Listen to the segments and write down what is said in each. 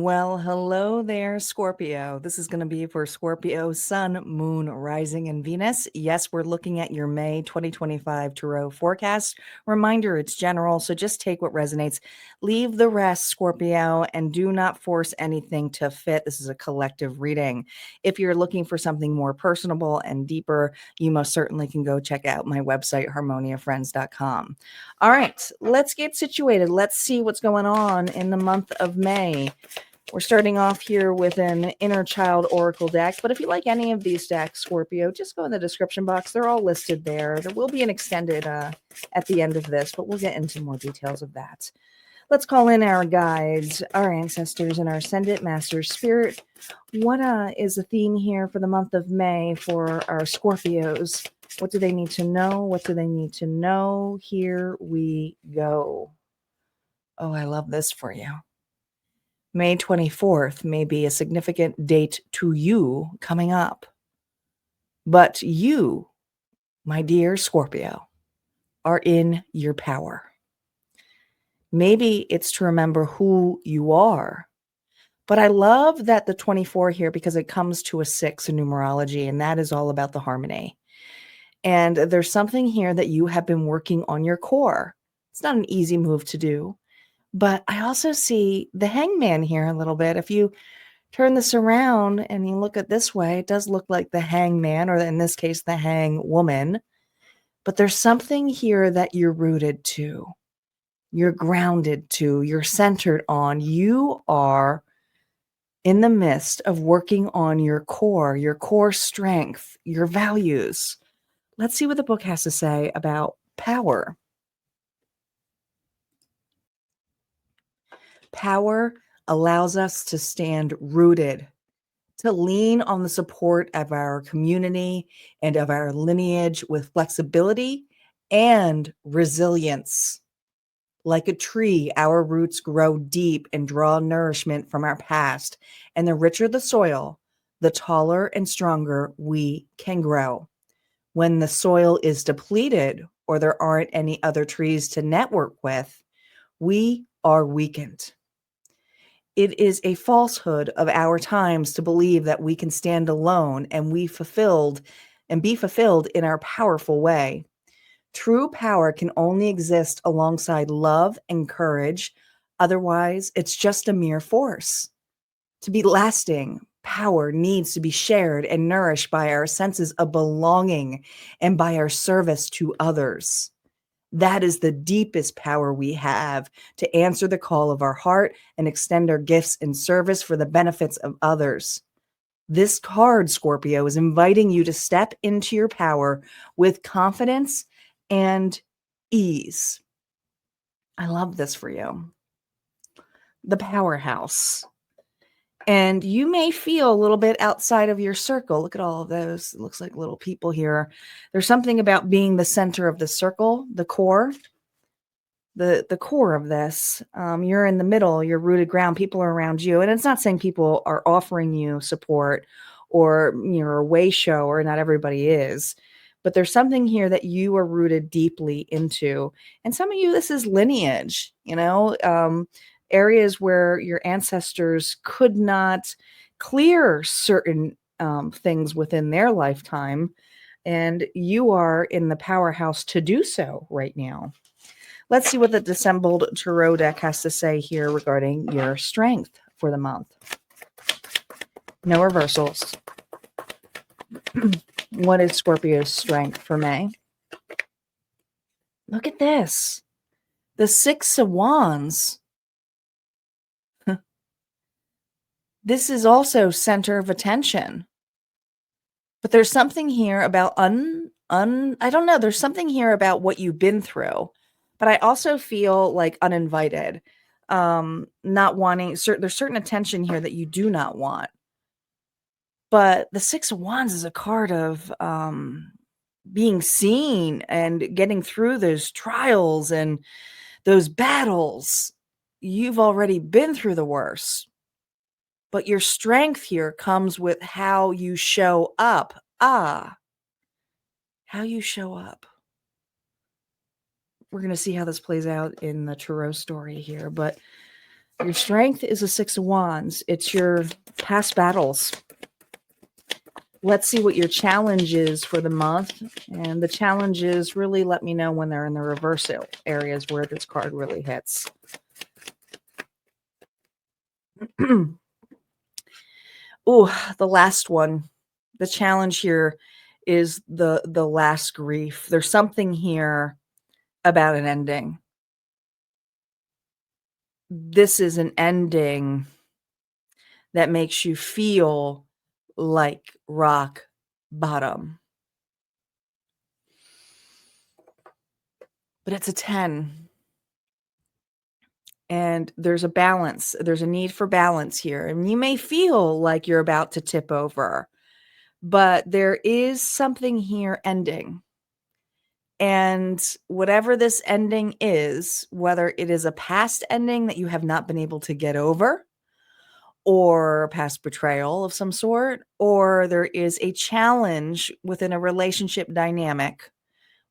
Well, hello there, Scorpio. This is going to be for Scorpio, Sun, Moon, Rising, and Venus. Yes, we're looking at your May 2025 Tarot forecast. Reminder, it's general, so just take what resonates. Leave the rest, Scorpio, and do not force anything to fit. This is a collective reading. If you're looking for something more personable and deeper, you most certainly can go check out my website, harmoniafriends.com. All right, let's get situated. Let's see what's going on in the month of May. We're starting off here with an inner child oracle deck, but if you like any of these decks, Scorpio, just go in the description box. They're all listed there. There will be an extended at the end of this, but we'll get into more details of that. Let's call in our guides, our ancestors, and our ascendant master spirit. What is the theme here for the month of May for our Scorpios? What do they need to know? What do they need to know? Here we go. Oh, I love this for you. May 24th may be a significant date to you coming up. But you, my dear Scorpio, are in your power. Maybe it's to remember who you are. But I love that the 24 here because it comes to a 6 in numerology, and that is all about the harmony. And there's something here that you have been working on your core. It's not an easy move to do. But I also see the hangman here a little bit. If you turn this around and you look at this way, it does look like the hangman, or in this case, the hang woman. But there's something here that you're rooted to. You're grounded to. You're centered on. You are in the midst of working on your core strength, your values. Let's see what the book has to say about power. Power allows us to stand rooted, to lean on the support of our community and of our lineage with flexibility and resilience. Like a tree, our roots grow deep and draw nourishment from our past. And the richer the soil, the taller and stronger we can grow. When the soil is depleted or there aren't any other trees to network with, we are weakened. It is a falsehood of our times to believe that we can stand alone and be fulfilled in our powerful way. True power can only exist alongside love and courage. Otherwise, it's just a mere force. To be lasting, power needs to be shared and nourished by our senses of belonging and by our service to others. That is the deepest power we have, to answer the call of our heart and extend our gifts in service for the benefits of others. This card, Scorpio, is inviting you to step into your power with confidence and ease. I love this for you. The powerhouse. And you may feel a little bit outside of your circle. Look at all of those. It looks like little people here. There's something about being the center of the circle, the core. The core of this. You're in the middle, you're rooted ground, people are around you. And it's not saying people are offering you support or you're a way show, or not everybody is. But there's something here that you are rooted deeply into. And some of you, this is lineage, areas where your ancestors could not clear certain things within their lifetime. And you are in the powerhouse to do so right now. Let's see what the dissembled tarot deck has to say here regarding your strength for the month. No reversals. What is Scorpio's strength for May? Look at this. The 6 of Wands. This is also center of attention. But there's something here about I don't know. There's something here about what you've been through. But I also feel like uninvited. Not wanting there's certain attention here that you do not want. But the 6 of Wands is a card of being seen and getting through those trials and those battles. You've already been through the worst. But your strength here comes with how you show up. How you show up. We're going to see how this plays out in the tarot story here. But Your strength is a 6 of Wands. It's your past battles. Let's see what your challenge is for the month. And the challenges really let me know when they're in the reverse areas where this card really hits. Oh, the last one. The challenge here is the last grief. There's something here about an ending. This is an ending that makes you feel like rock bottom. But it's a 10. And there's a balance. There's a need for balance here. And you may feel like you're about to tip over, but there is something here ending. And whatever this ending is, whether it is a past ending that you have not been able to get over, or past betrayal of some sort, or there is a challenge within a relationship dynamic,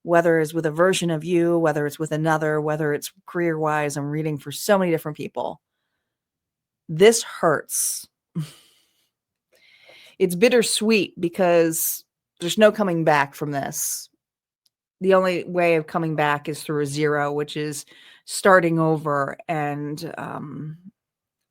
whether it's with a version of you, whether it's with another, whether it's career-wise. I'm reading for so many different people. This hurts. It's bittersweet because there's no coming back from this. The only way of coming back is through a 0, which is starting over and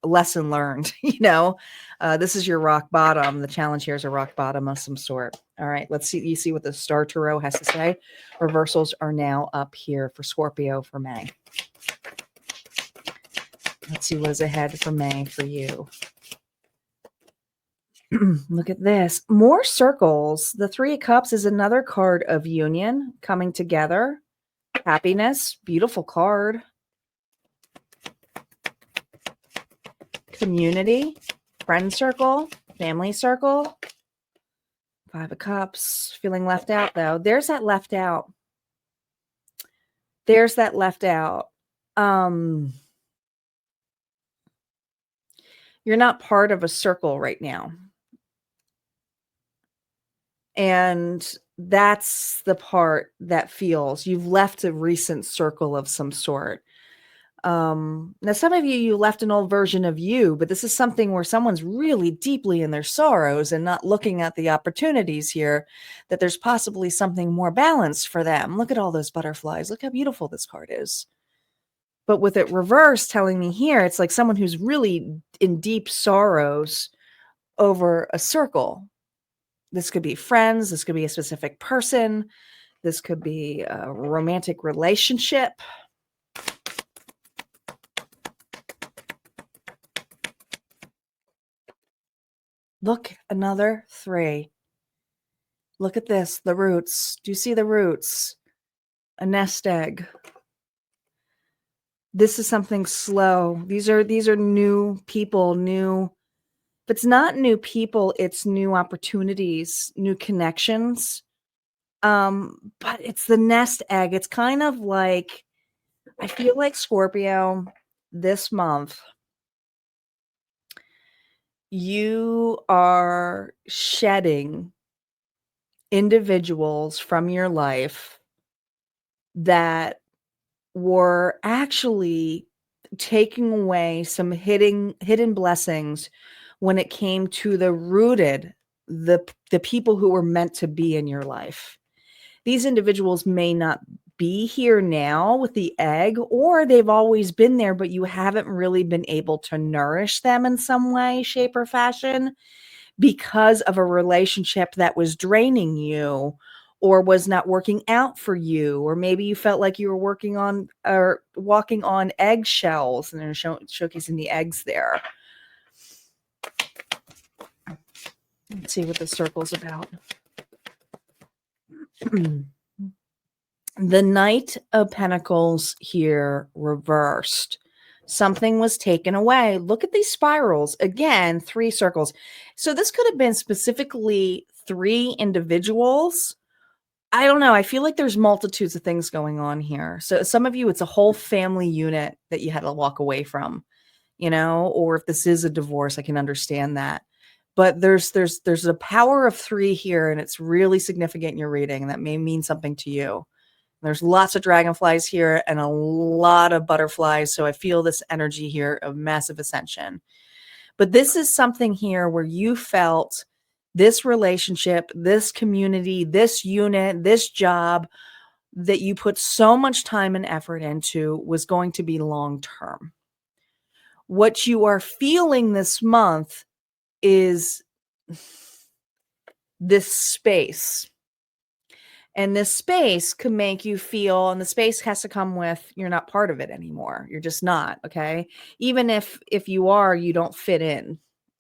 lesson learned. This is your rock bottom. The challenge here is a rock bottom of some sort. All right, let's see. You see what the Star Tarot has to say. Reversals are now up here for Scorpio for May. Let's see what is ahead for May for you. Look at this. More circles. The 3 of Cups is another card of union, coming together, happiness. Beautiful card. Community, friend circle, family circle. 5 of Cups. Feeling left out, though. There's that left out. There's that left out. You're not part of a circle right now. And that's the part that feels you've left a recent circle of some sort. Now, some of you left an old version of you, but this is something where someone's really deeply in their sorrows and not looking at the opportunities here, that there's possibly something more balanced for them. Look at all those butterflies. Look how beautiful this card is. But with it reversed telling me here, it's like someone who's really in deep sorrows over a circle. This could be friends. This could be a specific person. This could be a romantic relationship. Look, another 3. Look at this, the roots. Do you see the roots? A nest egg. This is something slow. These are new people, new. If it's not new people, it's new opportunities, new connections. But it's the nest egg. It's kind of like, I feel like Scorpio, this month, you are shedding individuals from your life that were actually taking away some hidden blessings when it came to the people who were meant to be in your life. These individuals may not be here now with the egg, or they've always been there, but you haven't really been able to nourish them in some way, shape, or fashion because of a relationship that was draining you or was not working out for you, or maybe you felt like you were working on or walking on eggshells, and they're showcasing the eggs there. Let's see what the circle's about. The Knight of Pentacles here reversed. Something was taken away. Look at these spirals. Again, 3 circles. So this could have been specifically 3 individuals. I don't know. I feel like there's multitudes of things going on here. So some of you, it's a whole family unit that you had to walk away from, or if this is a divorce, I can understand that. But there's a power of 3 here, and it's really significant in your reading. That may mean something to you. There's lots of dragonflies here and a lot of butterflies. So I feel this energy here of massive ascension. But this is something here where you felt this relationship, this community, this unit, this job that you put so much time and effort into was going to be long term. What you are feeling this month is this space. And this space could make you feel, and the space has to come with you're not part of it anymore. You're just not, okay? Even if you are, you don't fit in.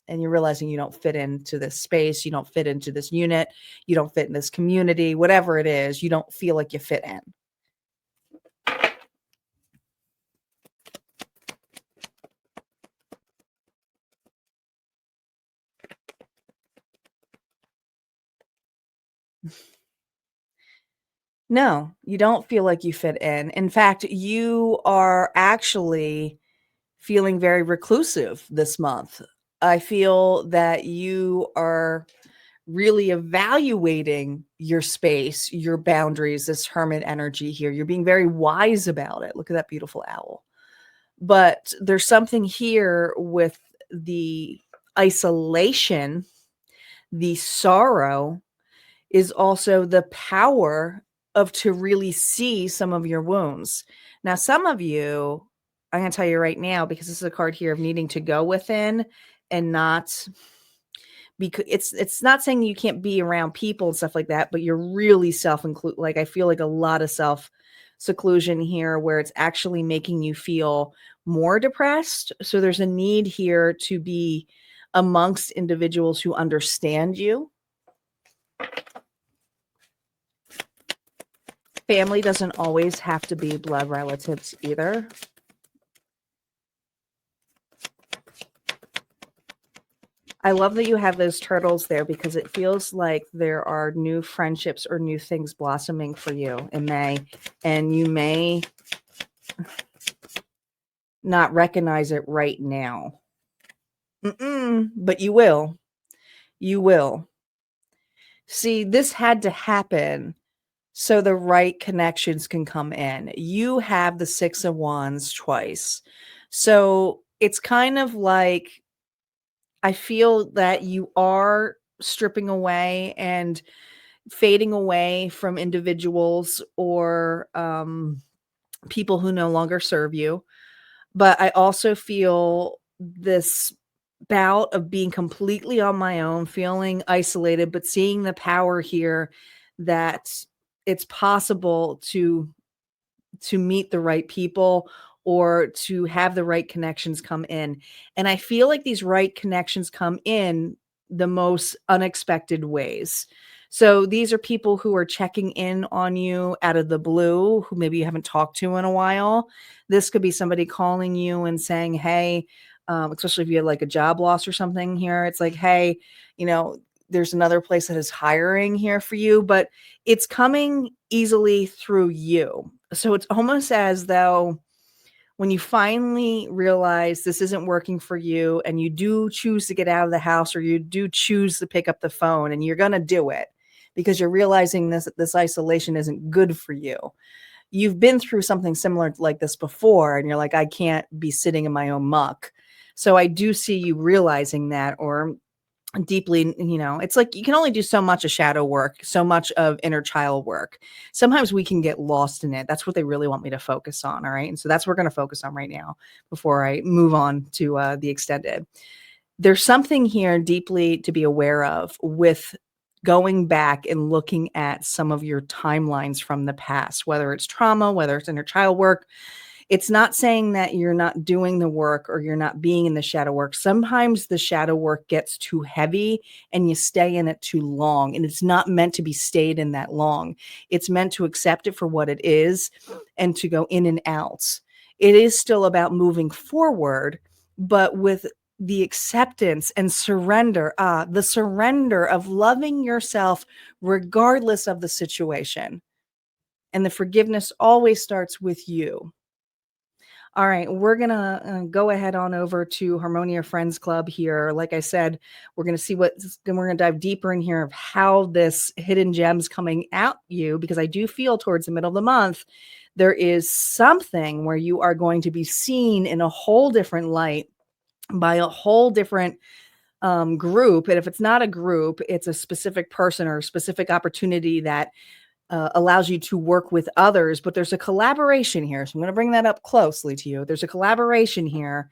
And you're realizing you don't fit into this space, you don't fit into this unit, you don't fit in this community, whatever it is, you don't feel like you fit in. No, you don't feel like you fit in. In fact, you are actually feeling very reclusive this month. I feel that you are really evaluating your space, your boundaries, this hermit energy here. You're being very wise about it. Look at that beautiful owl. But there's something here with the isolation, the sorrow, is also the power of to really see some of your wounds. Now, some of you, I'm going to tell you right now, because this is a card here of needing to go within and not, because it's not saying you can't be around people and stuff like that, but you're really self-include. Like, I feel like a lot of self-seclusion here where it's actually making you feel more depressed. So there's a need here to be amongst individuals who understand you. Family doesn't always have to be blood relatives either. I love that you have those turtles there because it feels like there are new friendships or new things blossoming for you in May. And you may not recognize it right now. But you will. You will. See, this had to happen so the right connections can come in. You have the Six of Wands twice. So it's kind of like, I feel that you are stripping away and fading away from individuals or people who no longer serve you. But I also feel this bout of being completely on my own, feeling isolated, but seeing the power here that it's possible to meet the right people or to have the right connections come in. And I feel like these right connections come in the most unexpected ways. So these are people who are checking in on you out of the blue, who maybe you haven't talked to in a while. This could be somebody calling you and saying, hey, especially if you had like a job loss or something here. It's like, hey, there's another place that is hiring here for you, but it's coming easily through you. So it's almost as though when you finally realize this isn't working for you and you do choose to get out of the house or you do choose to pick up the phone and you're going to do it because you're realizing this isolation isn't good for you. You've been through something similar like this before and you're like, I can't be sitting in my own muck. So I do see you realizing that, or deeply, it's like you can only do so much of shadow work, so much of inner child work. Sometimes we can get lost in it. That's what they really want me to focus on. All right. And so that's what we're going to focus on right now before I move on to the extended. There's something here deeply to be aware of with going back and looking at some of your timelines from the past, whether it's trauma, whether it's inner child work. It's not saying that you're not doing the work or you're not being in the shadow work. Sometimes the shadow work gets too heavy and you stay in it too long, and it's not meant to be stayed in that long. It's meant to accept it for what it is and to go in and out. It is still about moving forward, but with the acceptance and surrender, the surrender of loving yourself regardless of the situation. And the forgiveness always starts with you. All right, we're gonna go ahead on over to Harmonia Friends Club here. Like I said, we're gonna see then we're gonna dive deeper in here of how this hidden gems coming at you, because I do feel towards the middle of the month, there is something where you are going to be seen in a whole different light by a whole different group. And if it's not a group, it's a specific person or a specific opportunity that allows you to work with others, but there's a collaboration here. So I'm going to bring that up closely to you. There's a collaboration here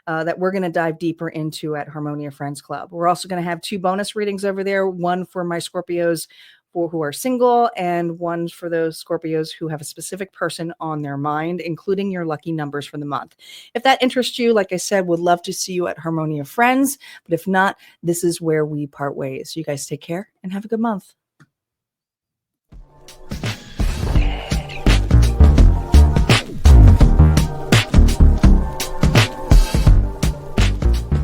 that we're going to dive deeper into at Harmonia Friends Club. We're also going to have 2 bonus readings over there, one for my Scorpios who are single, and one for those Scorpios who have a specific person on their mind, including your lucky numbers for the month. If that interests you, like I said, would love to see you at Harmonia Friends. But if not, this is where we part ways. You guys take care and have a good month.